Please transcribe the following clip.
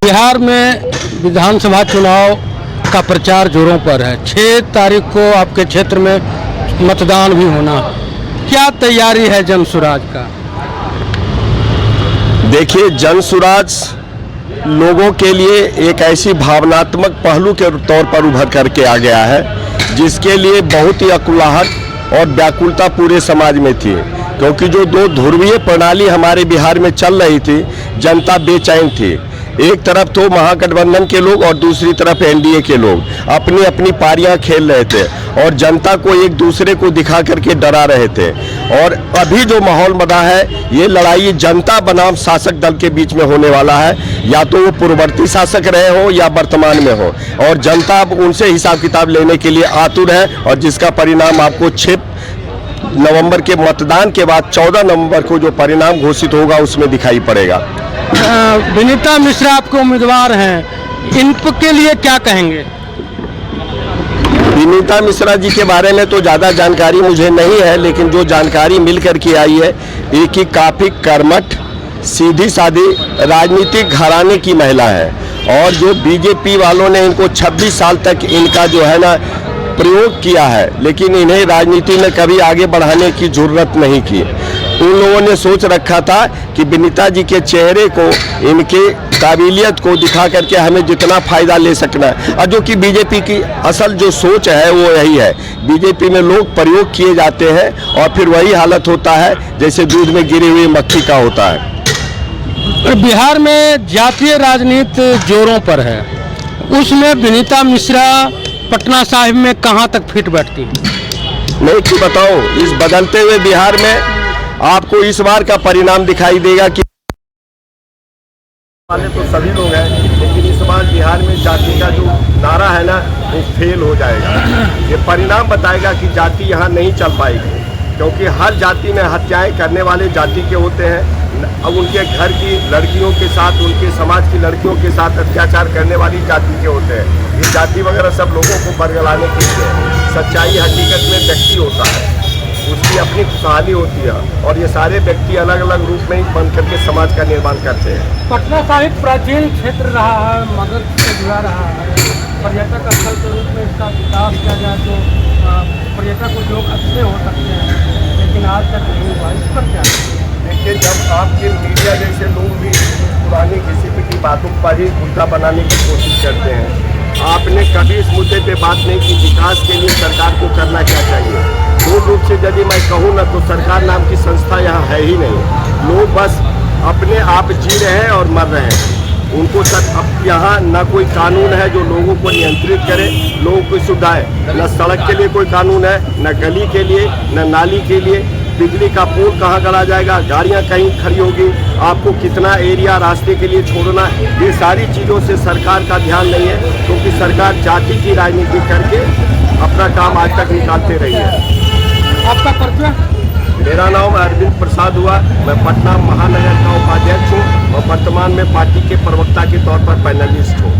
बिहार में विधानसभा चुनाव का प्रचार जोरों पर है। 6 तारीख को आपके क्षेत्र में मतदान भी होना, क्या तैयारी है जनसुराज का? देखिए, जनसुराज लोगों के लिए एक ऐसी भावनात्मक पहलू के तौर पर उभर करके आ गया है जिसके लिए बहुत ही अकुलाहट और व्याकुलता पूरे समाज में थी, क्योंकि जो 2 ध्रुवीय प्रणाली हमारे बिहार में चल रही थी, जनता बेचैन थी। एक तरफ तो महागठबंधन के लोग और दूसरी तरफ एनडीए के लोग अपनी अपनी पारियां खेल रहे थे और जनता को एक दूसरे को दिखा करके डरा रहे थे। और अभी जो माहौल बना है, ये लड़ाई जनता बनाम शासक दल के बीच में होने वाला है, या तो वो पूर्ववर्ती शासक रहे हो या वर्तमान में हो, और जनता अब उनसे हिसाब किताब लेने के लिए आतुर है। और जिसका परिणाम आपको 6 नवंबर के मतदान के बाद 14 नवंबर को जो परिणाम घोषित होगा उसमें दिखाई पड़ेगा। विनीता मिश्रा आपके उम्मीदवार हैं, इनके लिए क्या कहेंगे? विनीता मिश्रा जी के बारे में तो ज़्यादा जानकारी मुझे नहीं है, लेकिन जो जानकारी मिल कर के आई है, एक ही काफ़ी कर्मठ, सीधी सादी राजनीतिक घराने की महिला है। और जो बीजेपी वालों ने इनको 26 साल तक इनका जो है ना प्रयोग किया है, लेकिन इन्हें राजनीति में कभी आगे बढ़ाने की जरूरत नहीं की। उन लोगों ने सोच रखा था कि विनीता जी के चेहरे को, इनके काबिलियत को दिखा करके हमें जितना फ़ायदा ले सकना है। और जो कि बीजेपी की असल जो सोच है वो यही है। बीजेपी में लोग प्रयोग किए जाते हैं और फिर वही हालत होता है जैसे दूध में गिरी हुई मक्खी का होता है। बिहार में जातीय राजनीति जोरों पर है, उसमें विनीता मिश्रा पटना साहिब में कहाँ तक फिट बैठती है? मैं कि बताऊं, इस बदलते हुए बिहार में आपको इस बार का परिणाम दिखाई देगा कि वाले तो सभी लोग हैं, लेकिन इस बार बिहार में जाति का जो नारा है ना, वो फेल हो जाएगा। ये परिणाम बताएगा कि जाति यहाँ नहीं चल पाएगी, क्योंकि हर जाति में हत्याएं करने वाले जाति के होते हैं। अब उनके घर की लड़कियों के साथ, उनके समाज की लड़कियों के साथ अत्याचार करने वाली जाति के होते हैं। ये जाति वगैरह सब लोगों को बरगलाने के लिए, सच्चाई हकीकत में व्यक्ति होता है, उसकी अपनी कहानी होती है, और ये सारे व्यक्ति अलग अलग रूप में ही बन करके समाज का निर्माण करते हैं। पटना साहिब प्राचीन क्षेत्र रहा है, मगध से जुड़ा रहा है, पर्यटक स्थल के रूप में इसका विकास किया जाए तो पर्यटक उद्योग अच्छे हो सकते हैं, लेकिन आज तक नहीं हुआ। इस पर क्या? देखिए, जब आपके मीडिया जैसे लोग भी पुरानी किसी की बातों पर ही मुद्दा बनाने की कोशिश करते हैं, आपने कभी इस मुद्दे पे बात नहीं की विकास के लिए सरकार को करना क्या चाहिए। मूल रूप से यदि मैं कहूँ ना, तो सरकार नाम की संस्था यहाँ है ही नहीं। लोग बस अपने आप जी रहे हैं और मर रहे हैं। उनको अब यहाँ न कोई कानून है जो लोगों को नियंत्रित करे, लोगों को सुविधाएं, न सड़क के लिए कोई कानून है, न गली के लिए, न नाली के लिए। बिजली का पोल कहाँ गड़ा जाएगा, गाड़ियाँ कहीं खड़ी होगी, आपको कितना एरिया रास्ते के लिए छोड़ना, ये सारी चीज़ों से सरकार का ध्यान नहीं है, क्योंकि सरकार जाति की राजनीति करके अपना काम आज तक निकालते रही है। आपका परिचय? मेरा नाम अरविंद प्रसाद हुआ। मैं पटना महानगर का उपाध्यक्ष हूँ और वर्तमान में पार्टी के प्रवक्ता के तौर पर पैनलिस्ट हूँ।